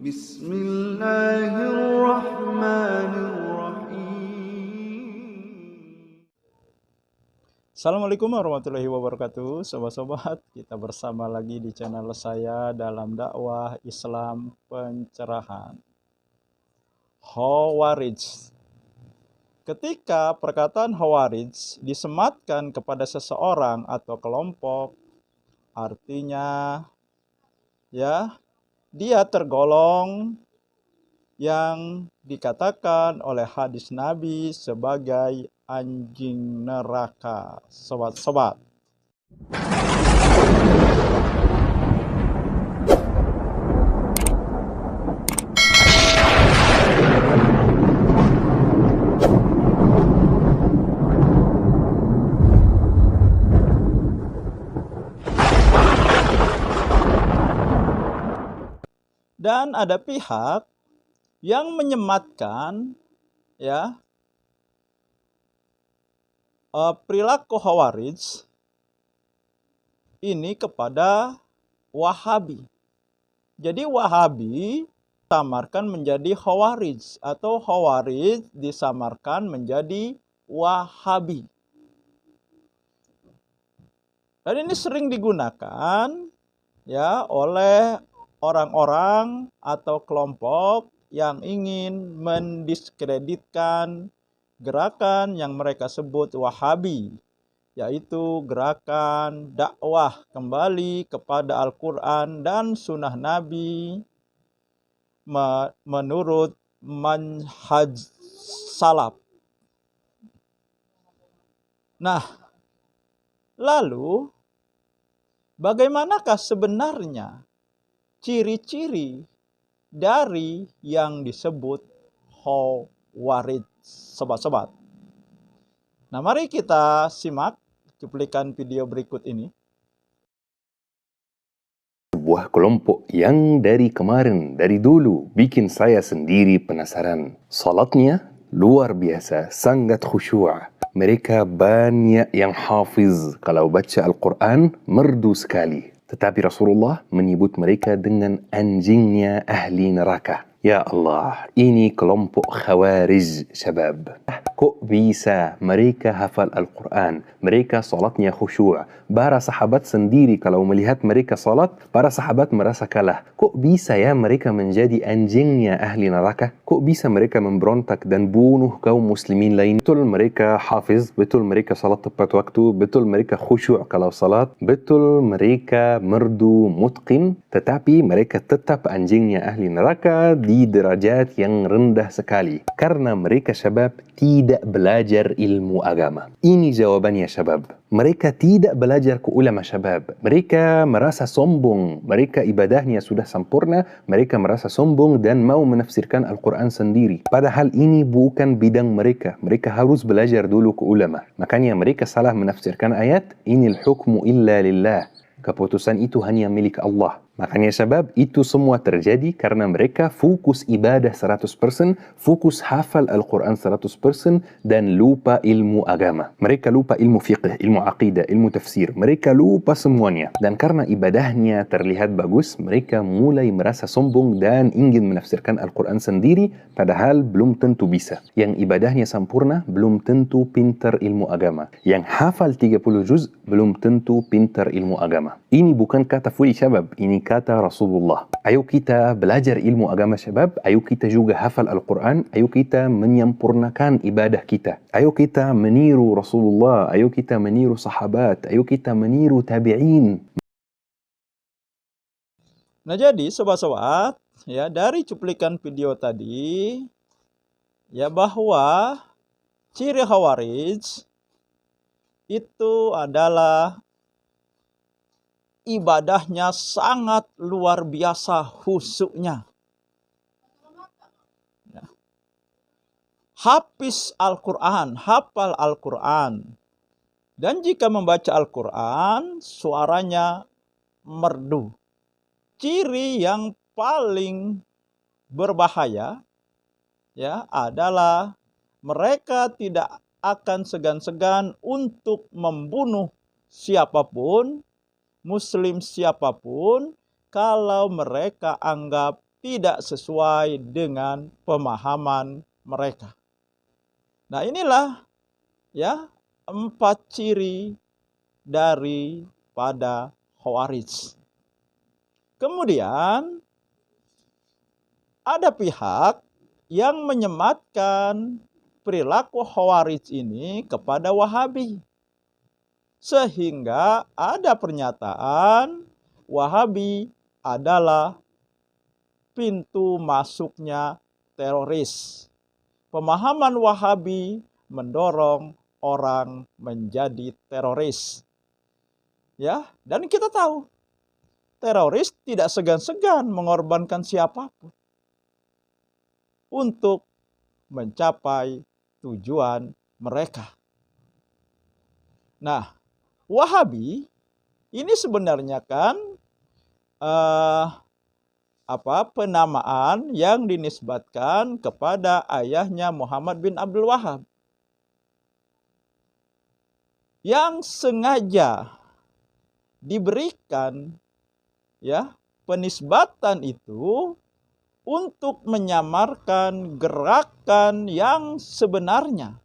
Bismillahirrahmanirrahim. Assalamualaikum warahmatullahi wabarakatuh. Sobat-sobat, kita bersama lagi di channel saya dalam dakwah Islam pencerahan. Khawarij. Ketika perkataan Khawarij disematkan kepada seseorang atau kelompok, artinya ya, dia tergolong yang dikatakan oleh hadis Nabi sebagai anjing neraka. Sobat-sobat, dan ada pihak yang menyematkan ya perilaku Khawarij ini kepada Wahabi. Jadi Wahabi disamarkan menjadi Khawarij atau Khawarij disamarkan menjadi Wahabi. Dan ini sering digunakan ya oleh orang-orang atau kelompok yang ingin mendiskreditkan gerakan yang mereka sebut Wahabi, yaitu gerakan dakwah kembali kepada Al-Quran dan Sunnah Nabi menurut manhaj salaf. Nah, lalu bagaimanakah sebenarnya ciri-ciri dari yang disebut Khawarij, sobat-sobat? Nah, mari kita simak cuplikan video berikut ini. Sebuah kelompok yang dari kemarin, dari dulu, bikin saya sendiri penasaran. Salatnya luar biasa, sangat khusyuk. Mereka banyak yang hafiz. Kalau baca Al-Quran, merdu sekali. Tetapi Rasulullah menyebut mereka dengan anjingnya ahli neraka. Ya Allah, ini kelompok Khawarij, syabab. Kok bisa mereka hafal Al-Quran, mereka salatnya khusyuk. Para sahabat sendiri kalau melihat mereka salat, para sahabat merasa kalah. Kok bisa ya mereka menjadi anjingnya ahli neraka? Kok bisa mereka memberontak dan bunuh kaum muslimin lain? Betul mereka hafiz, betul mereka salat tepat waktu, betul mereka khusyuk kalau salat, betul mereka merdu mutqin, tetapi mereka tetap anjingnya ahli neraka di derajat yang rendah sekali. Karena mereka syabab tidak belajar ilmu agama. Ini jawabannya syabab. Mereka tidak belajar ke ulama syabab. Mereka merasa sombong. Mereka ibadahnya sudah sempurna. Mereka merasa sombong dan mau menafsirkan Al-Quran sendiri. Padahal ini bukan bidang mereka. Mereka harus belajar dulu ke ulama. Makanya mereka salah menafsirkan ayat, Inil hukmu illa lillah. Keputusan itu hanya milik Allah. Makanya sebab itu semua terjadi karena mereka fokus ibadah 100%, fokus hafal Al-Quran 100% dan lupa ilmu agama. Mereka lupa ilmu fiqh, ilmu aqidah, ilmu tafsir. Mereka lupa semuanya. Dan karena ibadahnya terlihat bagus, mereka mulai merasa sombong dan ingin menafsirkan Al-Quran sendiri, padahal belum tentu bisa. Yang ibadahnya sempurna belum tentu pintar ilmu agama. Yang hafal 30 juz belum tentu pintar ilmu agama. Ini bukan kata Fuli Syabab, ini kata Rasulullah. Ayo kita belajar ilmu agama syabab, ayo kita juga hafal Al-Quran, ayo kita menyempurnakan ibadah kita. Ayo kita meniru Rasulullah, ayo kita meniru sahabat, ayo kita meniru tabi'in. Nah, jadi sobat-sobat, ya, dari cuplikan video tadi ya, bahwa ciri Khawarij itu adalah ibadahnya sangat luar biasa khusyuknya. Hafiz Al-Quran, hafal Al-Quran. Dan jika membaca Al-Quran, suaranya merdu. Ciri yang paling berbahaya ya adalah mereka tidak akan segan-segan untuk membunuh siapapun, muslim siapapun, kalau mereka anggap tidak sesuai dengan pemahaman mereka. Nah, inilah ya 4 ciri daripada Khawarij. Kemudian ada pihak yang menyematkan perilaku Khawarij ini kepada Wahabi. Sehingga ada pernyataan Wahabi adalah pintu masuknya teroris. Pemahaman Wahabi mendorong orang menjadi teroris. Ya, dan kita tahu teroris tidak segan-segan mengorbankan siapapun untuk mencapai tujuan mereka. Nah, Wahabi ini sebenarnya kan penamaan yang dinisbatkan kepada ayahnya Muhammad bin Abdul Wahab, yang sengaja diberikan ya penisbatan itu untuk menyamarkan gerakan yang sebenarnya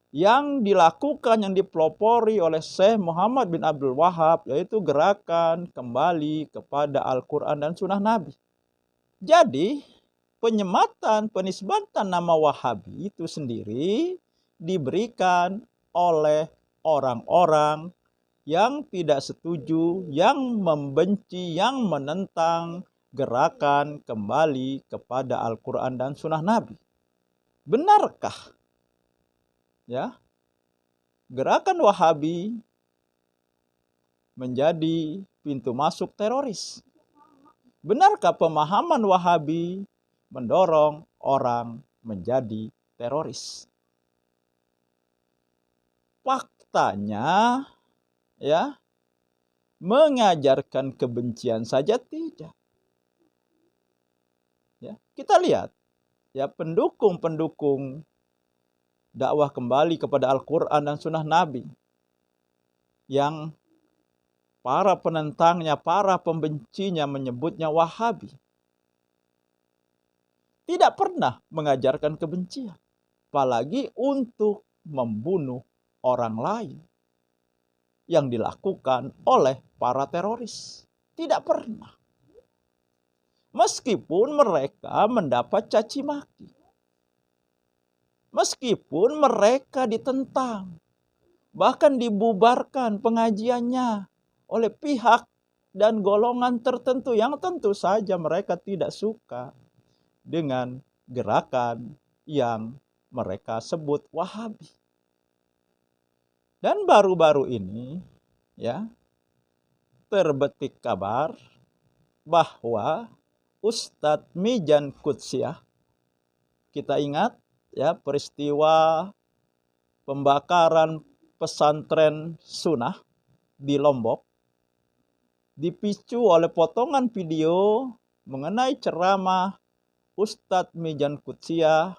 yang dilakukan, yang dipelopori oleh Syekh Muhammad bin Abdul Wahab, yaitu gerakan kembali kepada Al-Quran dan Sunnah Nabi. Jadi penisbatan nama Wahabi itu sendiri diberikan oleh orang-orang yang tidak setuju, yang membenci, yang menentang gerakan kembali kepada Al-Quran dan Sunnah Nabi. Benarkah ya gerakan Wahabi menjadi pintu masuk teroris? Benarkah pemahaman Wahabi mendorong orang menjadi teroris? Faktanya ya mengajarkan kebencian saja tidak. Ya, kita lihat ya pendukung-pendukung dakwah kembali kepada Al-Quran dan Sunnah Nabi yang para penentangnya, para pembencinya menyebutnya Wahabi, tidak pernah mengajarkan kebencian, apalagi untuk membunuh orang lain yang dilakukan oleh para teroris. Tidak pernah. Meskipun mereka mendapat caci maki, meskipun mereka ditentang, bahkan dibubarkan pengajiannya oleh pihak dan golongan tertentu yang tentu saja mereka tidak suka dengan gerakan yang mereka sebut Wahabi. Dan baru-baru ini ya terbetik kabar bahwa Ustadz Mijan Qudsiah, kita ingat ya peristiwa pembakaran pesantren Sunnah di Lombok, dipicu oleh potongan video mengenai ceramah Ustadz Mijan Qudsiah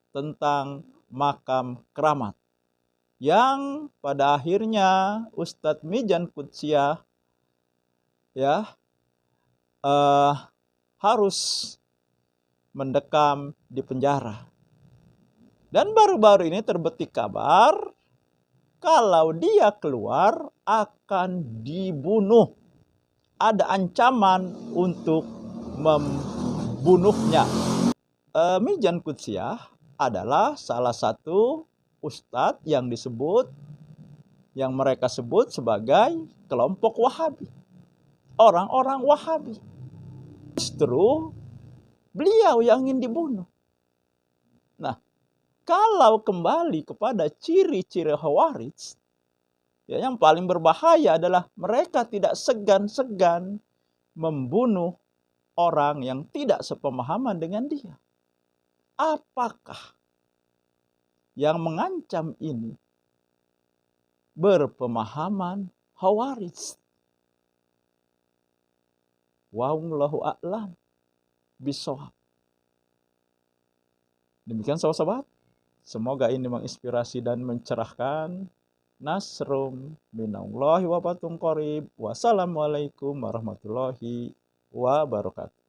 tentang makam keramat, yang pada akhirnya Ustadz Mijan Qudsiah ya harus mendekam di penjara. Dan baru-baru ini terbetik kabar kalau dia keluar akan dibunuh. Ada ancaman untuk membunuhnya. Mijan Qudsiah adalah salah satu ustadz yang mereka sebut sebagai kelompok Wahabi, orang-orang Wahabi. Justru beliau yang ingin dibunuh. Nah, kalau kembali kepada ciri-ciri Khawarij, ya, yang paling berbahaya adalah mereka tidak segan-segan membunuh orang yang tidak sepemahaman dengan dia. Apakah yang mengancam ini berpemahaman Khawarij? Wallahu a'lam bishawab. Demikian sahabat-sahabat, semoga ini menginspirasi dan mencerahkan nasrum minallahi wa fathun qarib. Wassalamualaikum warahmatullahi wabarakatuh.